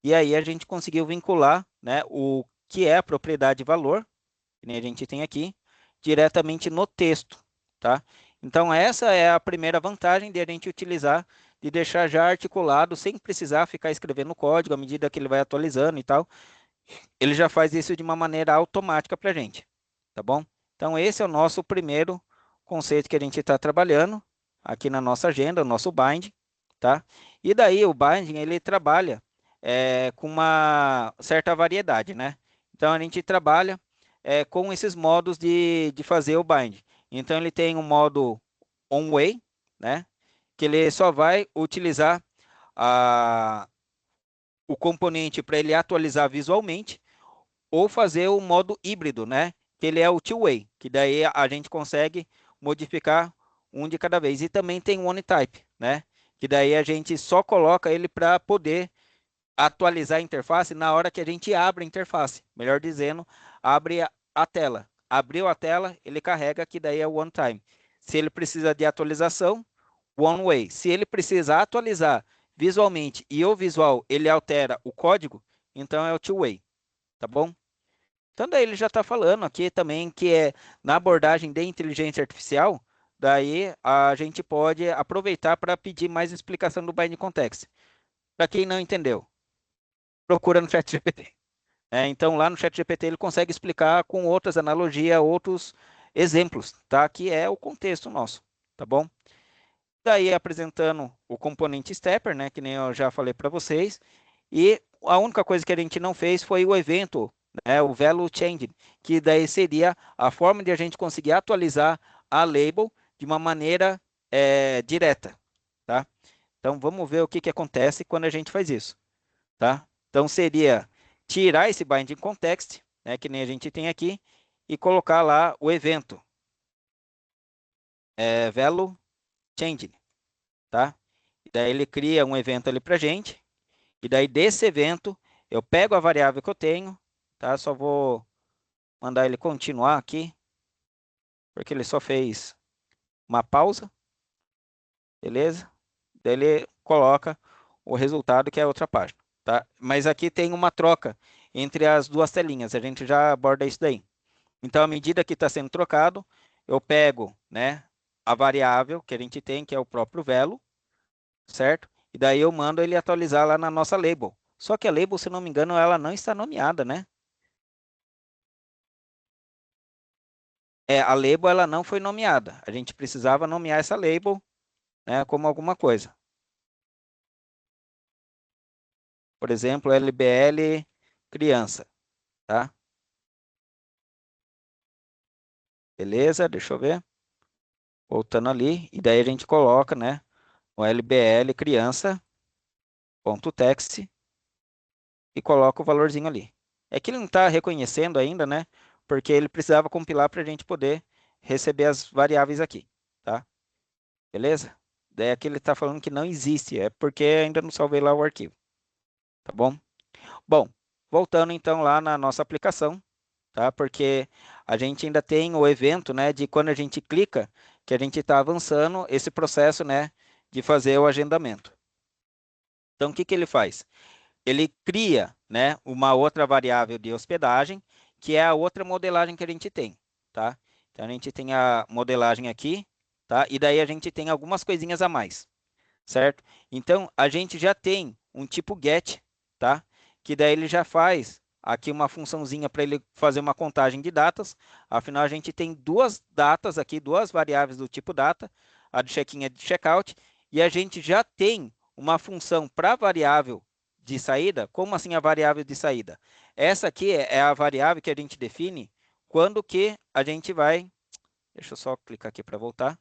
e aí a gente conseguiu vincular, né, o que é a propriedade valor, que nem a gente tem aqui, diretamente no texto, tá? Então, essa é a primeira vantagem de a gente utilizar, de deixar já articulado, sem precisar ficar escrevendo código à medida que ele vai atualizando e tal. Ele já faz isso de uma maneira automática para a gente, tá bom? Então, esse é o nosso primeiro conceito que a gente está trabalhando aqui na nossa agenda, o nosso bind, tá? E daí o binding, ele trabalha com uma certa variedade, né? Então, a gente trabalha com esses modos de fazer o bind. Então, ele tem um modo on-way, né? Que ele só vai utilizar o componente para ele atualizar visualmente, ou fazer o modo híbrido, né? Que ele é o two-way, que daí a gente consegue modificar um de cada vez. E também tem o OneType, né? Que daí a gente só coloca ele para poder atualizar a interface na hora que a gente abre a interface. Melhor dizendo, abre a tela. Abriu a tela, ele carrega, que daí é o OneTime. Se ele precisa de atualização, One Way. Se ele precisa atualizar visualmente e o visual ele altera o código, então é o Two Way, tá bom? Então daí ele já está falando aqui também que é na abordagem de inteligência artificial, daí a gente pode aproveitar para pedir mais explicação do Binding Context. Para quem não entendeu, procura no ChatGPT. Então lá no ChatGPT ele consegue explicar com outras analogias, outros exemplos, tá? Que é o contexto nosso, tá bom? Daí apresentando o componente stepper, né, que nem eu já falei para vocês, e a única coisa que a gente não fez foi o evento, né, o value change, que daí seria a forma de a gente conseguir atualizar a label de uma maneira direta, tá? Então vamos ver o que acontece quando a gente faz isso, tá? Então seria tirar esse binding context, né, que nem a gente tem aqui, e colocar lá o evento, value change, tá? E daí ele cria um evento ali para gente. E daí desse evento, eu pego a variável que eu tenho, tá? Só vou mandar ele continuar aqui, porque ele só fez uma pausa, beleza? Daí ele coloca o resultado, que é outra página, tá? Mas aqui tem uma troca entre as duas telinhas, a gente já aborda isso daí. Então, à medida que está sendo trocado, eu pego, né, a variável que a gente tem, que é o próprio velo, certo? E daí eu mando ele atualizar lá na nossa label. Só que a label, se não me engano, ela não está nomeada, né? A label ela não foi nomeada. A gente precisava nomear essa label, né, como alguma coisa. Por exemplo, LBL criança, tá? Beleza? Deixa eu ver. Voltando ali, e daí a gente coloca, né, o LBL criança.text e coloca o valorzinho ali. É que ele não está reconhecendo ainda, né? Porque ele precisava compilar para a gente poder receber as variáveis aqui, tá? Beleza? Daí aqui ele está falando que não existe, é porque ainda não salvei lá o arquivo, tá bom? Bom, voltando então lá na nossa aplicação, tá? Porque a gente ainda tem o evento, né, de quando a gente clica, que a gente está avançando esse processo, né, de fazer o agendamento. Então, o que que ele faz? Ele cria, né, uma outra variável de hospedagem, que é a outra modelagem que a gente tem, tá? Então, a gente tem a modelagem aqui, tá? E daí a gente tem algumas coisinhas a mais, certo? Então, a gente já tem um tipo get, tá? Que daí ele já faz aqui uma funçãozinha para ele fazer uma contagem de datas. Afinal, a gente tem duas datas aqui, duas variáveis do tipo data, a de check-in e a de check-out, e a gente já tem uma função para a variável de saída. Como assim a variável de saída? Essa aqui é a variável que a gente define quando que a gente vai... Deixa eu só clicar aqui para voltar.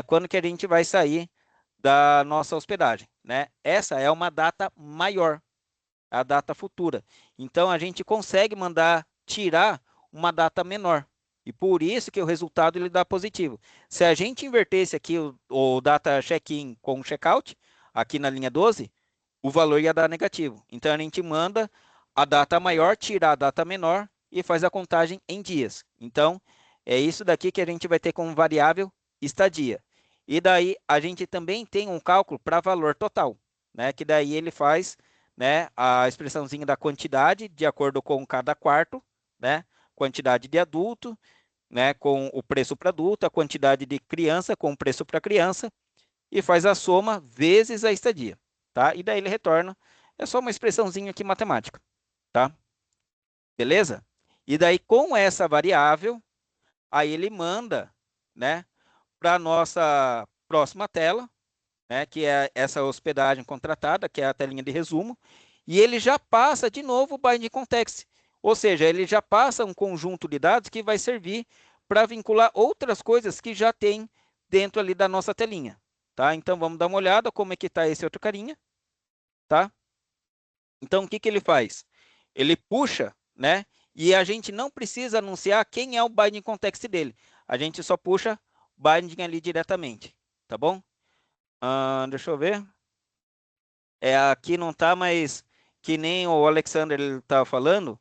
Quando que a gente vai sair da nossa hospedagem, né? Essa é uma data maior, a data futura. Então, a gente consegue mandar tirar uma data menor. E por isso que o resultado ele dá positivo. Se a gente invertesse aqui o data check-in com o check-out, aqui na linha 12, o valor ia dar negativo. Então, a gente manda a data maior, tira a data menor e faz a contagem em dias. Então, é isso daqui que a gente vai ter como variável estadia. E daí, a gente também tem um cálculo para valor total, né? Que daí ele faz, né, a expressãozinha da quantidade de acordo com cada quarto, né? Quantidade de adulto, né, com o preço para adulto, a quantidade de criança com o preço para criança, e faz a soma vezes a estadia, tá? E daí ele retorna, é só uma expressãozinha aqui matemática, tá? Beleza? E daí com essa variável, aí ele manda, né, para a nossa próxima tela, né, que é essa hospedagem contratada, que é a telinha de resumo, e ele já passa de novo o binding context, ou seja, ele já passa um conjunto de dados que vai servir para vincular outras coisas que já tem dentro ali da nossa telinha, tá? Então vamos dar uma olhada como é que está esse outro carinha, tá? Então o que que ele faz? Ele puxa, né? E a gente não precisa anunciar quem é o binding context dele. A gente só puxa binding ali diretamente, tá bom? Deixa eu ver. Aqui não tá, mas que nem o Alexander estava falando,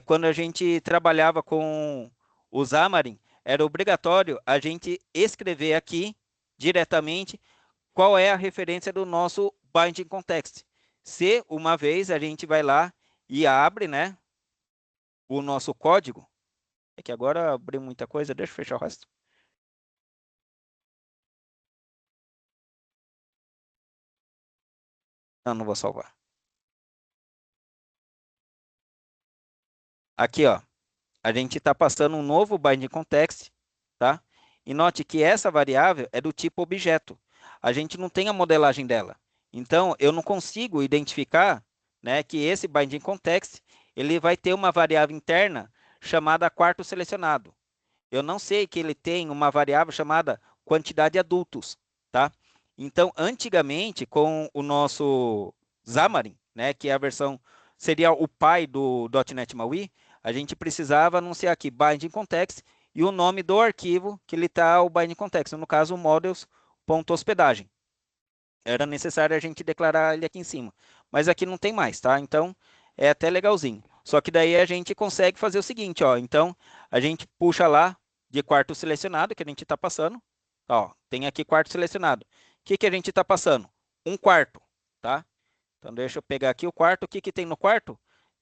quando a gente trabalhava com o Xamarin, era obrigatório a gente escrever aqui diretamente qual é a referência do nosso binding context. Se uma vez a gente vai lá e abre, né, o nosso código, é que agora abriu muita coisa, deixa eu fechar o resto. Não, não vou salvar. Aqui, ó, a gente está passando um novo binding context, tá? E note que essa variável é do tipo objeto. a gente não tem a modelagem dela. Então, eu não consigo identificar, né, que esse binding context ele vai ter uma variável interna chamada quarto selecionado. Eu não sei que ele tem uma variável chamada quantidade de adultos, tá? Então, antigamente, com o nosso Xamarin, né, que é a versão, seria o pai do .NET MAUI, a gente precisava anunciar aqui binding context e o nome do arquivo que ele está o binding context, no caso, models.hospedagem. Era necessário a gente declarar ele aqui em cima. Mas aqui não tem mais, tá? Então, é até legalzinho. Só que daí a gente consegue fazer o seguinte, ó. Então, a gente puxa lá de quarto selecionado, que a gente está passando. Ó, tem aqui quarto selecionado. O que a gente está passando? Um quarto, tá? Então, deixa eu pegar aqui o quarto. O que tem no quarto?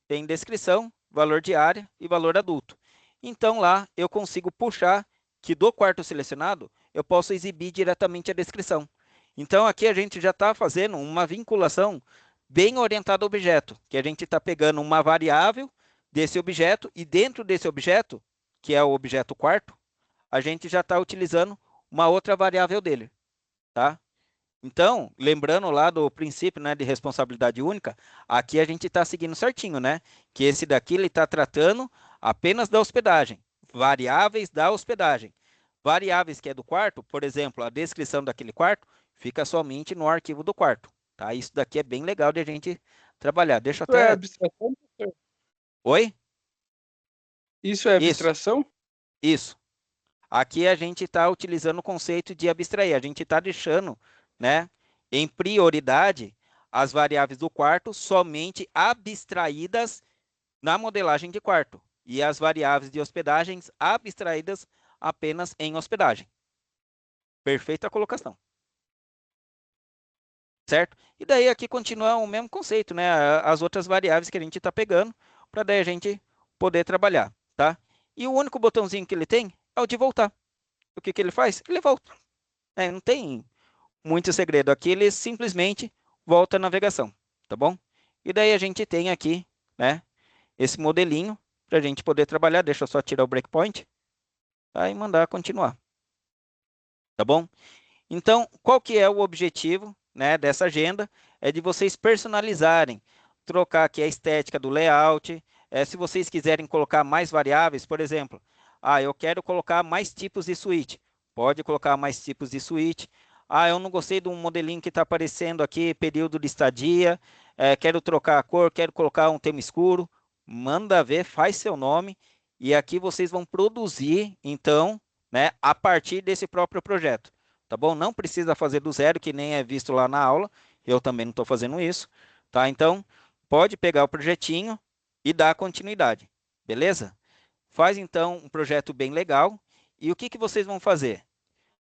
Tem descrição, valor de área e valor adulto. Então, lá eu consigo puxar que do quarto selecionado, eu posso exibir diretamente a descrição. Então, aqui a gente já está fazendo uma vinculação bem orientada ao objeto, que a gente está pegando uma variável desse objeto e dentro desse objeto, que é o objeto quarto, a gente já está utilizando uma outra variável dele, tá? Então, lembrando lá do princípio, né, de responsabilidade única, aqui a gente está seguindo certinho, né? Que esse daqui ele está tratando apenas da hospedagem, variáveis da hospedagem. Variáveis que é do quarto, por exemplo, a descrição daquele quarto, fica somente no arquivo do quarto, tá? Isso daqui é bem legal de a gente trabalhar. Deixa eu Isso é até... abstração, professor? Oi? Isso é Isso, abstração? isso. Aqui a gente está utilizando o conceito de abstrair. A gente está deixando, né, em prioridade as variáveis do quarto somente abstraídas na modelagem de quarto e as variáveis de hospedagens abstraídas apenas em hospedagem. Perfeita colocação. Certo? E daí aqui continua o mesmo conceito, né? As outras variáveis que a gente está pegando para daí a gente poder trabalhar, tá? E o único botãozinho que ele tem é o de voltar. O que ele faz? Ele volta. Não tem muito segredo aqui, ele simplesmente volta a navegação, tá bom? E daí a gente tem aqui, né, esse modelinho para a gente poder trabalhar. Deixa eu só tirar o breakpoint, tá? E mandar continuar, tá bom? Então, qual que é o objetivo, né, dessa agenda? É de vocês personalizarem, trocar aqui a estética do layout. Se vocês quiserem colocar mais variáveis, por exemplo, eu quero colocar mais tipos de suíte. Pode colocar mais tipos de suíte. Eu não gostei de um modelinho que está aparecendo aqui, período de estadia. Quero trocar a cor, quero colocar um tema escuro. Manda ver, faz seu nome. E aqui vocês vão produzir, então, né, a partir desse próprio projeto. Tá bom? Não precisa fazer do zero, que nem é visto lá na aula. Eu também não estou fazendo isso, tá? Então, pode pegar o projetinho e dar continuidade, beleza? Faz, então, um projeto bem legal. E o que vocês vão fazer?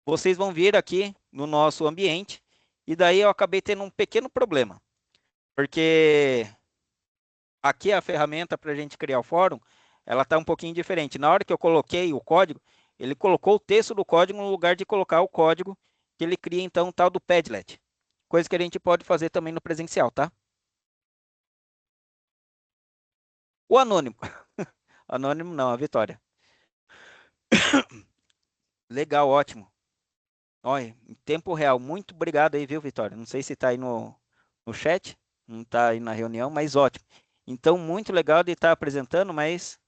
Vocês vão vir aqui no nosso ambiente e daí eu acabei tendo um pequeno problema. Porque aqui a ferramenta para a gente criar o fórum, ela está um pouquinho diferente. Na hora que eu coloquei o código, ele colocou o texto do código no lugar de colocar o código que ele cria, então, o tal do Padlet. Coisa que a gente pode fazer também no presencial, tá? O anônimo. Anônimo não, a Vitória. Legal, ótimo. Olha, em tempo real. Muito obrigado aí, viu, Vitória? Não sei se está aí no chat, não está aí na reunião, mas ótimo. Então, muito legal de estar apresentando, mas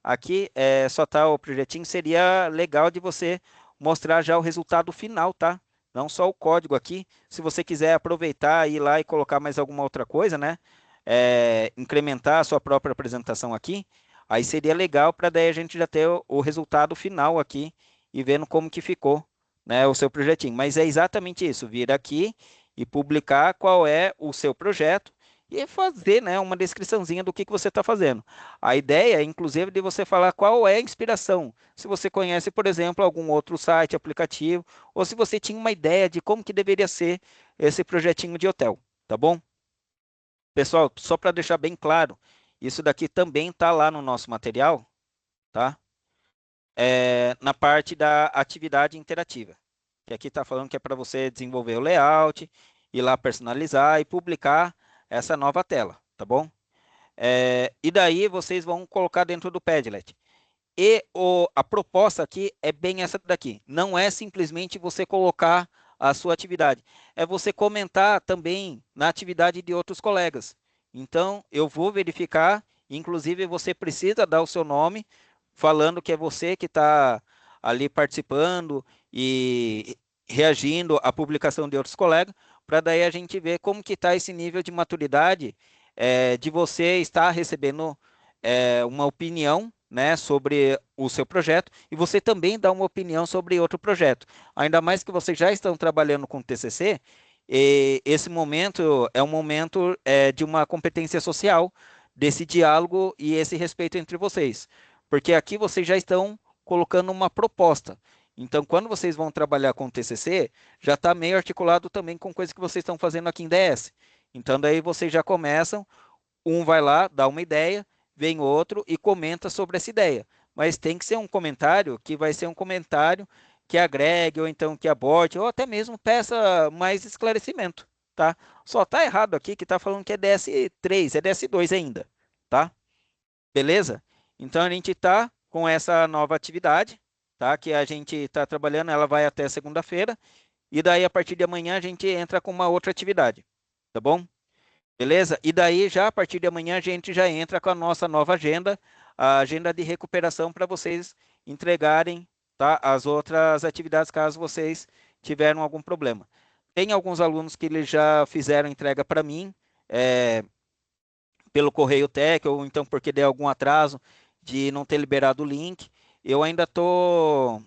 aqui só está o projetinho. Seria legal de você mostrar já o resultado final, tá? Não só o código aqui. Se você quiser aproveitar, ir lá e colocar mais alguma outra coisa, né? Incrementar a sua própria apresentação aqui, aí seria legal para daí a gente já ter o resultado final aqui e vendo como que ficou, né, o seu projetinho. Mas é exatamente isso, vir aqui e publicar qual é o seu projeto e fazer, né, uma descriçãozinha do que você está fazendo. A ideia é, inclusive, de você falar qual é a inspiração. Se você conhece, por exemplo, algum outro site, aplicativo, ou se você tinha uma ideia de como que deveria ser esse projetinho de hotel, tá bom? Pessoal, só para deixar bem claro, isso daqui também está lá no nosso material, tá? Na parte da atividade interativa. Que aqui está falando que é para você desenvolver o layout, ir lá personalizar e publicar essa nova tela, tá bom? E daí vocês vão colocar dentro do Padlet. E a proposta aqui é bem essa daqui. Não é simplesmente você colocar a sua atividade. É você comentar também na atividade de outros colegas. Então, eu vou verificar, inclusive você precisa dar o seu nome, falando que é você que está ali participando e reagindo à publicação de outros colegas, para daí a gente ver como que está esse nível de maturidade de você estar recebendo uma opinião, né, sobre o seu projeto e você também dá uma opinião sobre outro projeto. Ainda mais que vocês já estão trabalhando com TCC, e esse momento é um momento de uma competência social, desse diálogo e esse respeito entre vocês. Porque aqui vocês já estão colocando uma proposta. Então, quando vocês vão trabalhar com o TCC, já está meio articulado também com coisa que vocês estão fazendo aqui em DS. Então, daí vocês já começam, um vai lá, dá uma ideia, vem outro e comenta sobre essa ideia. Mas tem que ser um comentário que vai ser um comentário que agregue, ou então que aborde, ou até mesmo peça mais esclarecimento, tá? Só tá errado aqui que tá falando que é DS3, é DS2 ainda, tá? Beleza? Então a gente tá com essa nova atividade, tá? Que a gente tá trabalhando, ela vai até segunda-feira, e daí a partir de amanhã a gente entra com uma outra atividade, tá bom? Beleza? E daí, já a partir de amanhã, a gente já entra com a nossa nova agenda, a agenda de recuperação para vocês entregarem, tá, as outras atividades caso vocês tiveram algum problema. Tem alguns alunos que eles já fizeram entrega para mim, pelo correio tech, ou então porque deu algum atraso de não ter liberado o link. Eu ainda tô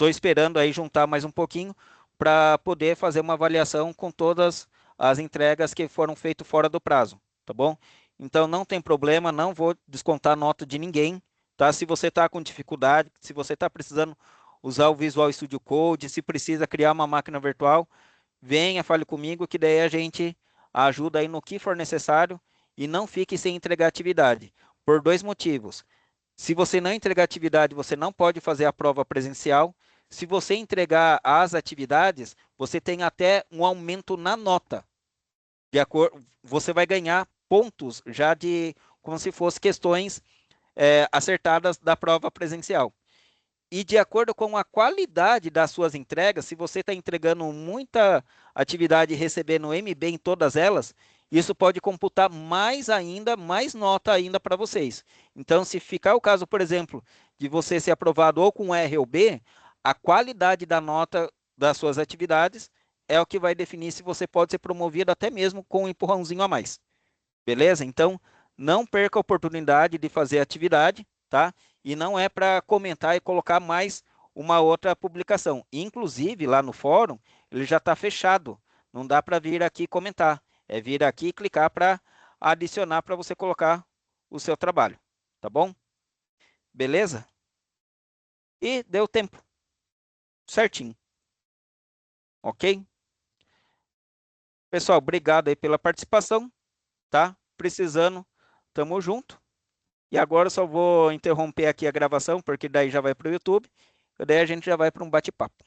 esperando aí juntar mais um pouquinho para poder fazer uma avaliação com todas as entregas que foram feitas fora do prazo, tá bom? Então não tem problema, não vou descontar nota de ninguém, tá? Se você está com dificuldade, se você está precisando usar o Visual Studio Code, se precisa criar uma máquina virtual, venha, fale comigo, que daí a gente ajuda aí no que for necessário e não fique sem entregar atividade. Por dois motivos. Se você não entregar atividade, você não pode fazer a prova presencial. Se você entregar as atividades, você tem até um aumento na nota. Você vai ganhar pontos já de como se fossem questões acertadas da prova presencial. E de acordo com a qualidade das suas entregas, se você está entregando muita atividade e recebendo MB em todas elas, isso pode computar mais ainda, mais nota ainda para vocês. Então, se ficar o caso, por exemplo, de você ser aprovado ou com R ou B, a qualidade da nota das suas atividades é o que vai definir se você pode ser promovido até mesmo com um empurrãozinho a mais. Beleza? Então, não perca a oportunidade de fazer atividade, tá? E não é para comentar e colocar mais uma outra publicação. Inclusive, lá no fórum, ele já está fechado. Não dá para vir aqui comentar. É vir aqui e clicar para adicionar para você colocar o seu trabalho. Tá bom? Beleza? E deu tempo. Certinho. Ok? Pessoal, obrigado aí pela participação, tá? Precisando, tamo junto. E agora eu só vou interromper aqui a gravação, porque daí já vai para o YouTube, e daí a gente já vai para um bate-papo.